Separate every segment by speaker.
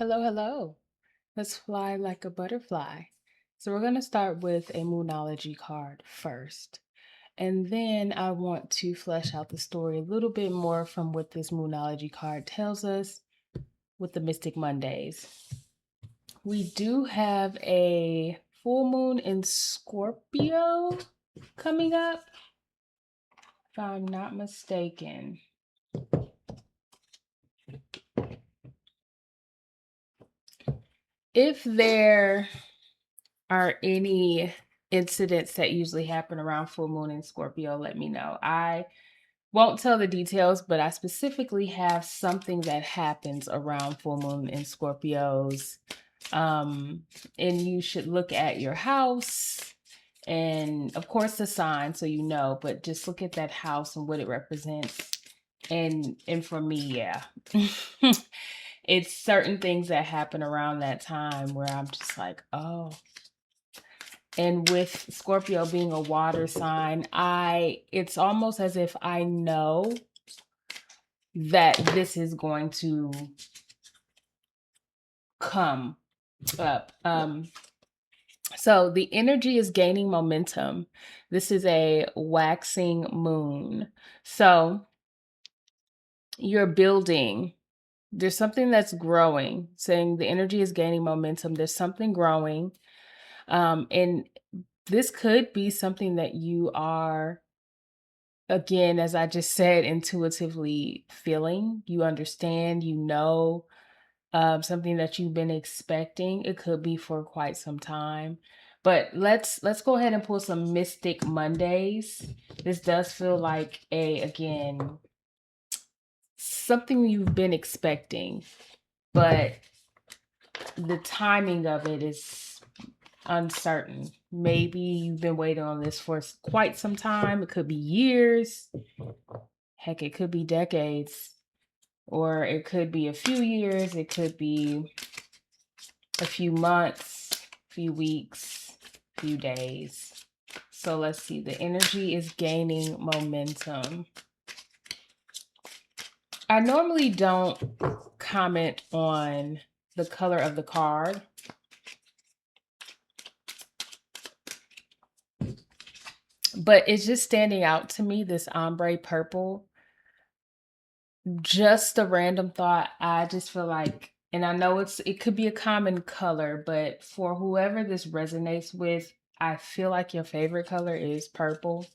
Speaker 1: Hello, hello. Let's fly like a butterfly. So we're going to start with a Moonology card first. And then I want to flesh out the story a little bit more from what this Moonology card tells us with the Mystic Mondays. We do have a full moon in Scorpio coming up, if I'm not mistaken. If there are any incidents that usually happen around full moon in Scorpio, let me know. I won't tell the details, but I specifically have something that happens around full moon in Scorpios. And you should look at your house and of course the sign so you know, but just look at that house and what it represents. And for me, yeah. It's certain things that happen around that time where I'm just like, oh. And with Scorpio being a water sign, it's almost as if I know that this is going to come up. So the energy is gaining momentum. This is a waxing moon. So you're building. There's something that's growing, saying the energy is gaining momentum. There's something growing. And this could be something that you are, again, as I just said, intuitively feeling. You understand, you know, something that you've been expecting. It could be for quite some time. But let's go ahead and pull some Mystic Mondays. This does feel like again, something you've been expecting, but the timing of it is uncertain. Maybe you've been waiting on this for quite some time. It could be years. Heck, it could be decades. Or it could be a few years. It could be a few months, few weeks, few days. So let's see. The energy is gaining momentum. I normally don't comment on the color of the card. But it's just standing out to me, this ombre purple. Just a random thought. I just feel like, and I know it could be a common color, but for whoever this resonates with, I feel like your favorite color is purple.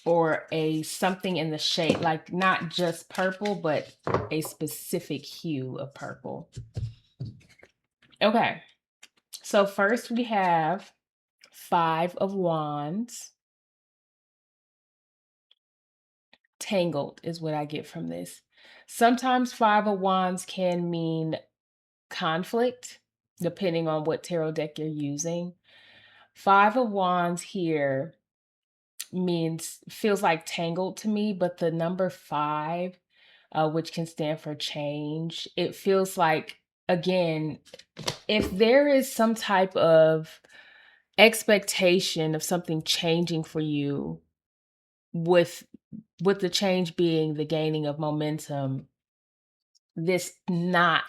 Speaker 1: Or a something in the shade, like not just purple, but a specific hue of purple. Okay. So first we have 5 of Wands. Tangled is what I get from this. Sometimes 5 of Wands can mean conflict, depending on what tarot deck you're using. 5 of Wands here feels like tangled to me, but the number 5, which can stand for change, it feels like, again, if there is some type of expectation of something changing for you, with the change being the gaining of momentum, this knot,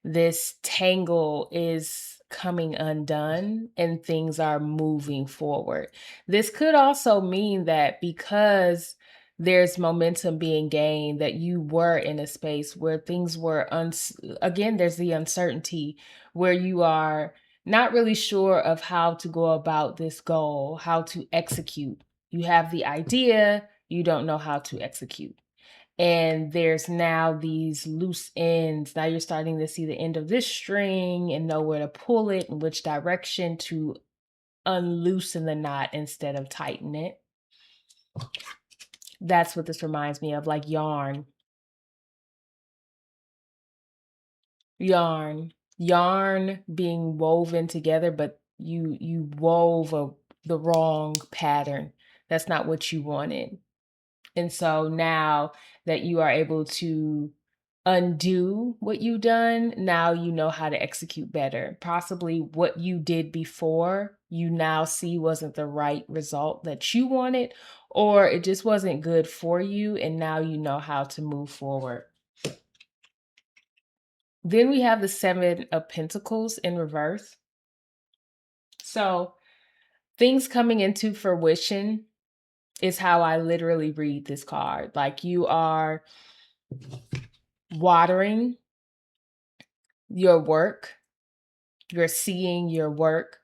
Speaker 1: this tangle is coming undone and things are moving forward. This could also mean that because there's momentum being gained, that you were in a space where things were, again, there's the uncertainty where you are not really sure of how to go about this goal, how to execute. You have the idea, you don't know how to execute. And there's now these loose ends. Now you're starting to see the end of this string and know where to pull it and which direction to unloosen the knot instead of tighten it. That's what this reminds me of, like yarn. Yarn being woven together, but you wove the wrong pattern. That's not what you wanted. And so now that you are able to undo what you've done, now you know how to execute better. Possibly what you did before, you now see wasn't the right result that you wanted, or it just wasn't good for you, and now you know how to move forward. Then we have the Seven of Pentacles in reverse. So things coming into fruition is how I literally read this card. Like you are watering your work, you're seeing your work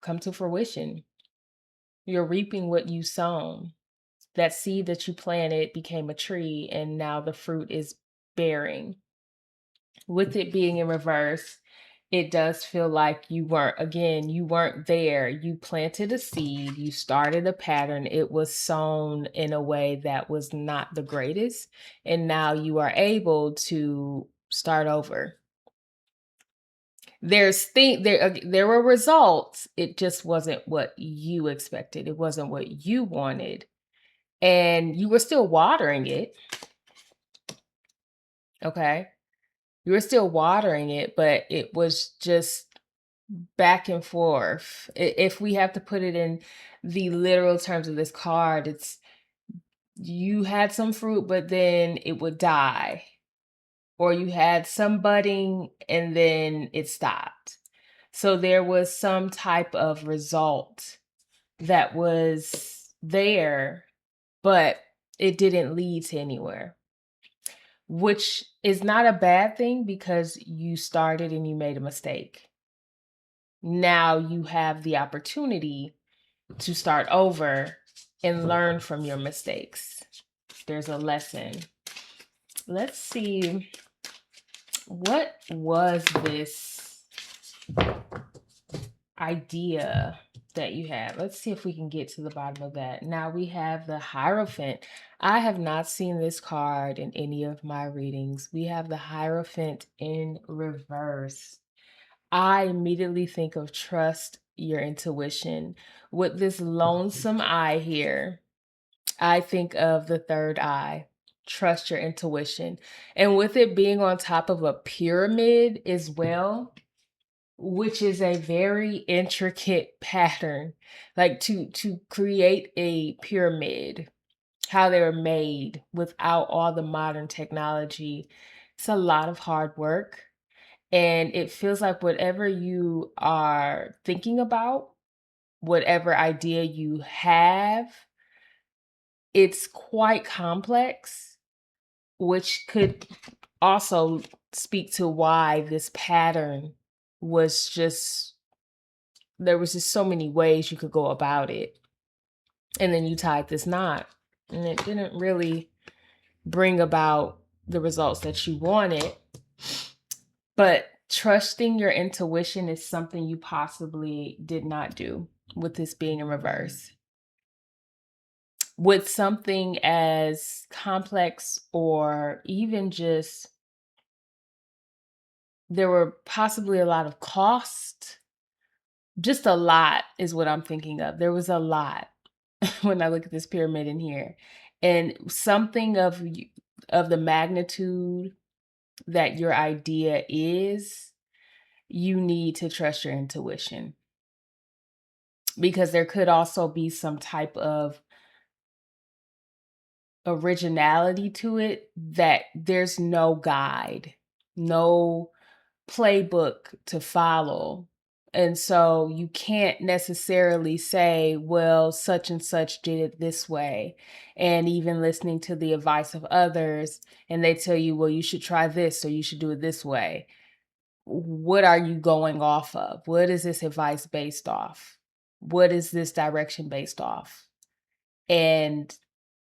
Speaker 1: come to fruition. You're reaping what you sown. That seed that you planted became a tree, and now the fruit is bearing. With it being in reverse, it does feel like you weren't there. You planted a seed, you started a pattern, it was sown in a way that was not the greatest, and now you are able to start over. There were results. It just wasn't what you expected. It wasn't what you wanted. And you were still watering it. Okay? You were still watering it, but it was just back and forth. If we have to put it in the literal terms of this card, it's you had some fruit, but then it would die. Or you had some budding and then it stopped. So there was some type of result that was there, but it didn't lead to anywhere, which is not a bad thing because you started and you made a mistake. Now you have the opportunity to start over and learn from your mistakes. There's a lesson. Let's see. What was this idea that you had? Let's see if we can get to the bottom of that. Now we have the Hierophant. I have not seen this card in any of my readings. We have the Hierophant in reverse. I immediately think of trust your intuition. With this lonesome eye here, I think of the third eye. Trust your intuition. And with it being on top of a pyramid as well, which is a very intricate pattern, like to create a pyramid, how they were made without all the modern technology, it's a lot of hard work. And it feels like whatever you are thinking about, whatever idea you have, it's quite complex, which could also speak to why this pattern was just, there was just so many ways you could go about it. And then you tied this knot, and it didn't really bring about the results that you wanted. But trusting your intuition is something you possibly did not do with this being in reverse. With something as complex or even just, there were possibly a lot of cost. Just a lot is what I'm thinking of. There was a lot when I look at this pyramid in here. And something of the magnitude that your idea is, you need to trust your intuition. Because there could also be some type of originality to it that there's no guide, no playbook to follow. And so you can't necessarily say, well, such and such did it this way. And even listening to the advice of others, and they tell you, well, you should try this or you should do it this way. What are you going off of? What is this advice based off? What is this direction based off? And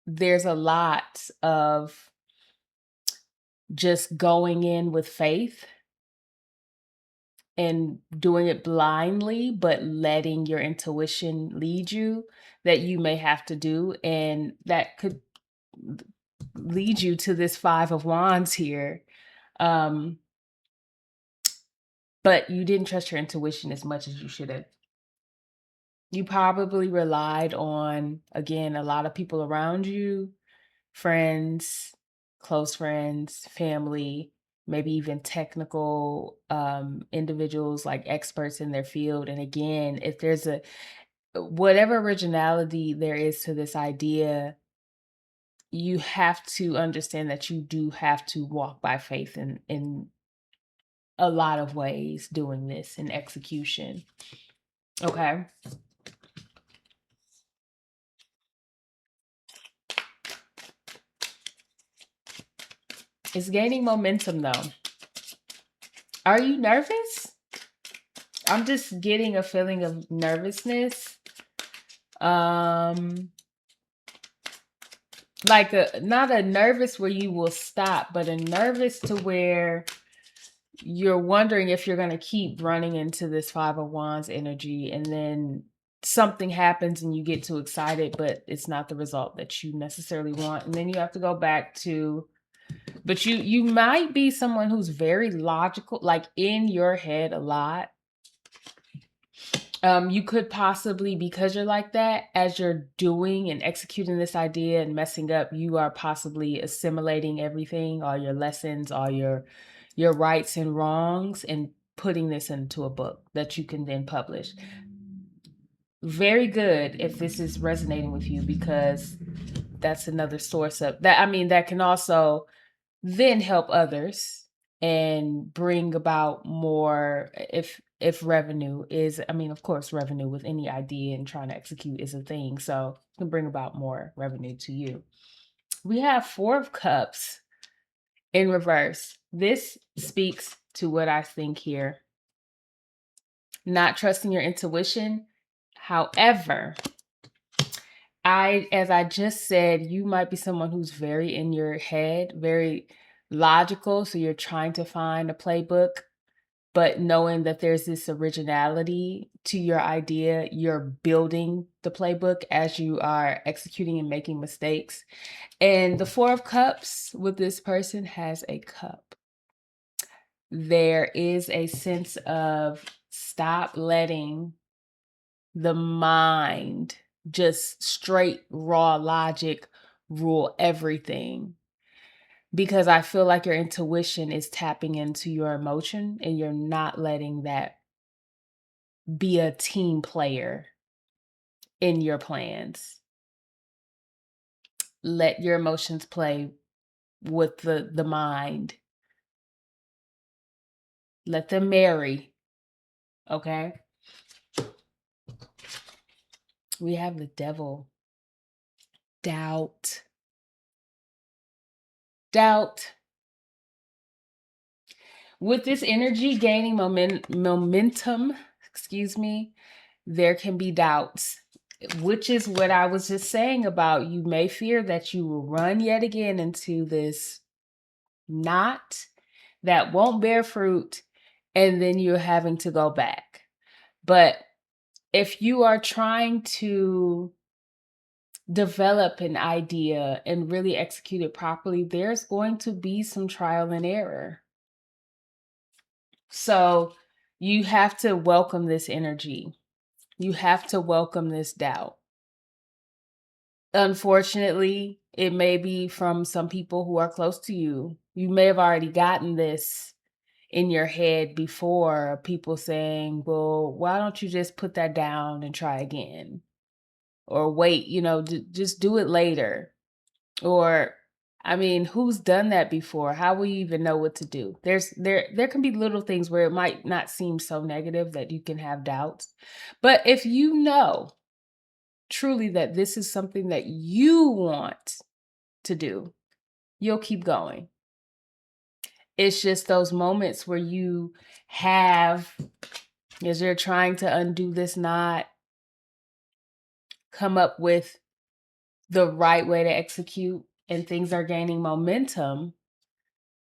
Speaker 1: there's a lot of just going in with faith and doing it blindly, but letting your intuition lead you, that you may have to do. And that could lead you to this Five of Wands here. But you didn't trust your intuition as much as you should have. You probably relied on, again, a lot of people around you, friends, close friends, family, maybe even technical individuals like experts in their field. And again, if there's whatever originality there is to this idea, you have to understand that you do have to walk by faith in a lot of ways doing this in execution. Okay. It's gaining momentum though. Are you nervous? I'm just getting a feeling of nervousness. Like not a nervous where you will stop, but a nervous to where you're wondering if you're going to keep running into this Five of Wands energy, and then something happens and you get too excited, but it's not the result that you necessarily want. And then you have to go back to, but you might be someone who's very logical, like in your head a lot. You could possibly, because you're like that, as you're doing and executing this idea and messing up, you are possibly assimilating everything, all your lessons, all your rights and wrongs, and putting this into a book that you can then publish. Very good if this is resonating with you, because that's another source of that. I mean, that can also then help others and bring about more, if revenue is, I mean, of course, revenue with any idea and trying to execute is a thing, so it can bring about more revenue to you. We have Four of Cups in reverse. This speaks to what I think here. Not trusting your intuition. However, as I just said, you might be someone who's very in your head, very logical. So you're trying to find a playbook, but knowing that there's this originality to your idea, you're building the playbook as you are executing and making mistakes. And the Four of Cups with this person has a cup. There is a sense of stop letting the mind just straight raw logic rule everything, because I feel like your intuition is tapping into your emotion and you're not letting that be a team player in your plans. Let your emotions play with the mind. Let them marry. Okay? We have the Devil. Doubt. Doubt. With this energy gaining momentum, there can be doubts, which is what I was just saying about you may fear that you will run yet again into this knot that won't bear fruit, and then you're having to go back. But if you are trying to develop an idea and really execute it properly, there's going to be some trial and error. So you have to welcome this energy. You have to welcome this doubt. Unfortunately, it may be from some people who are close to you. You may have already gotten this in your head before, people saying, well, why don't you just put that down and try again? Or wait, just do it later. Or, I mean, who's done that before? How will you even know what to do? There can be little things where it might not seem so negative that you can have doubts. But if you know truly that this is something that you want to do, you'll keep going. It's just those moments where you have, as you're trying to undo this knot, come up with the right way to execute, and things are gaining momentum,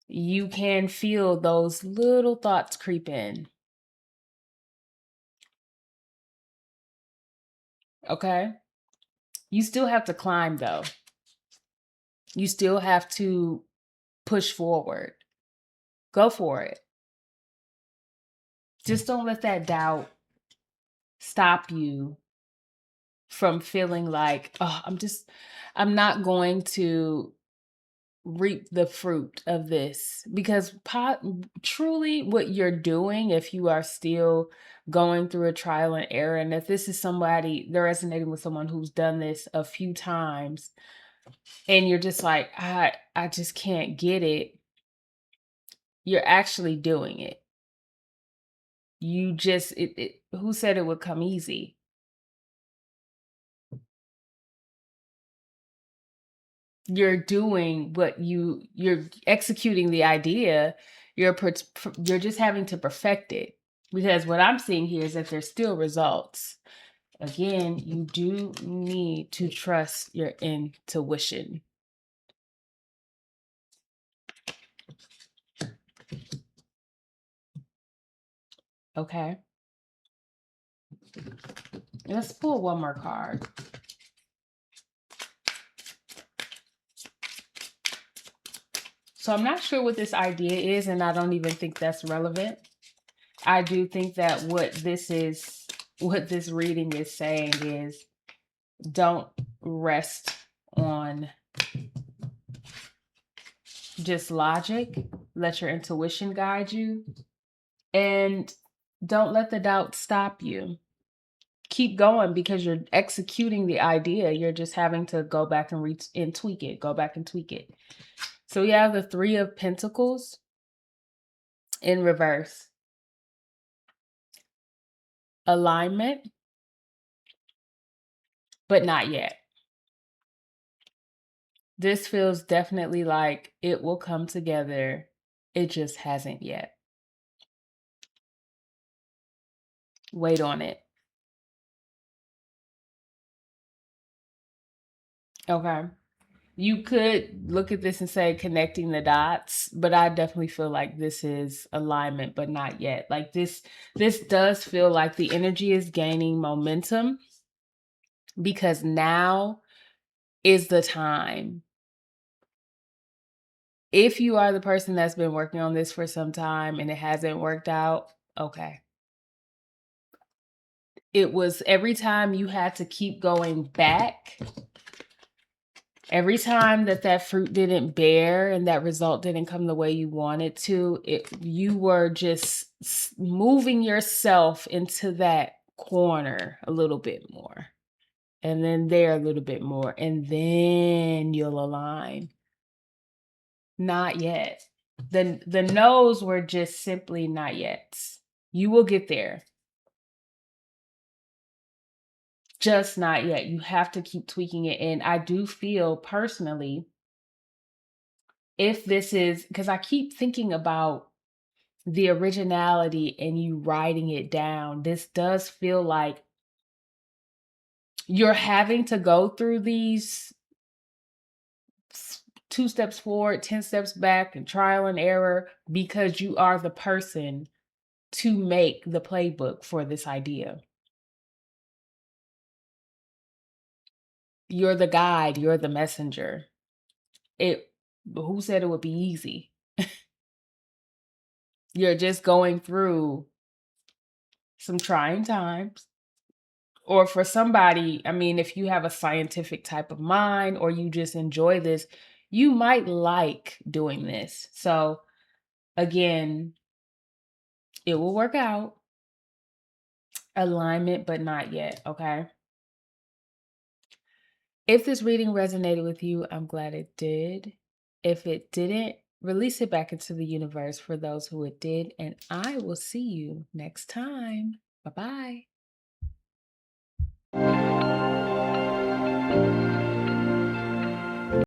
Speaker 1: you can feel those little thoughts creep in. Okay? You still have to climb though. You still have to push forward. Go for it. Just don't let that doubt stop you from feeling like, oh, I'm not going to reap the fruit of this, because truly what you're doing, if you are still going through a trial and error, and if this is somebody, they're resonating with someone who's done this a few times, and you're just like, I just can't get it. You're actually doing it. You just who said it would come easy? You're doing what you're executing the idea. You're just having to perfect it. Because what I'm seeing here is that there's still results. Again, you do need to trust your intuition. Okay. Let's pull one more card. So I'm not sure what this idea is, and I don't even think that's relevant. I do think that what this reading is saying is don't rest on just logic. Let your intuition guide you, and don't let the doubt stop you. Keep going because you're executing the idea. You're just having to go back and and tweak it, go back and tweak it. So we have the Three of Pentacles in reverse. Alignment, but not yet. This feels definitely like it will come together. It just hasn't yet. Wait on it. Okay. You could look at this and say connecting the dots, but I definitely feel like this is alignment, but not yet. Like this does feel like the energy is gaining momentum because now is the time. If you are the person that's been working on this for some time and it hasn't worked out, okay. It was every time you had to keep going back, every time that fruit didn't bear and that result didn't come the way you wanted to, you were just moving yourself into that corner a little bit more, and then there a little bit more, and then you'll align. Not yet. The no's were just simply not yet. You will get there. Just not yet. You have to keep tweaking it. And I do feel personally, if this is because I keep thinking about the originality and you writing it down, this does feel like you're having to go through these 2 steps forward, 10 steps back, and trial and error because you are the person to make the playbook for this idea. You're the guide, you're the messenger. Who said it would be easy? You're just going through some trying times. Or for somebody, I mean, if you have a scientific type of mind or you just enjoy this, you might like doing this. So again, it will work out. Alignment, but not yet. Okay. If this reading resonated with you, I'm glad it did. If it didn't, release it back into the universe for those who it did. And I will see you next time. Bye bye.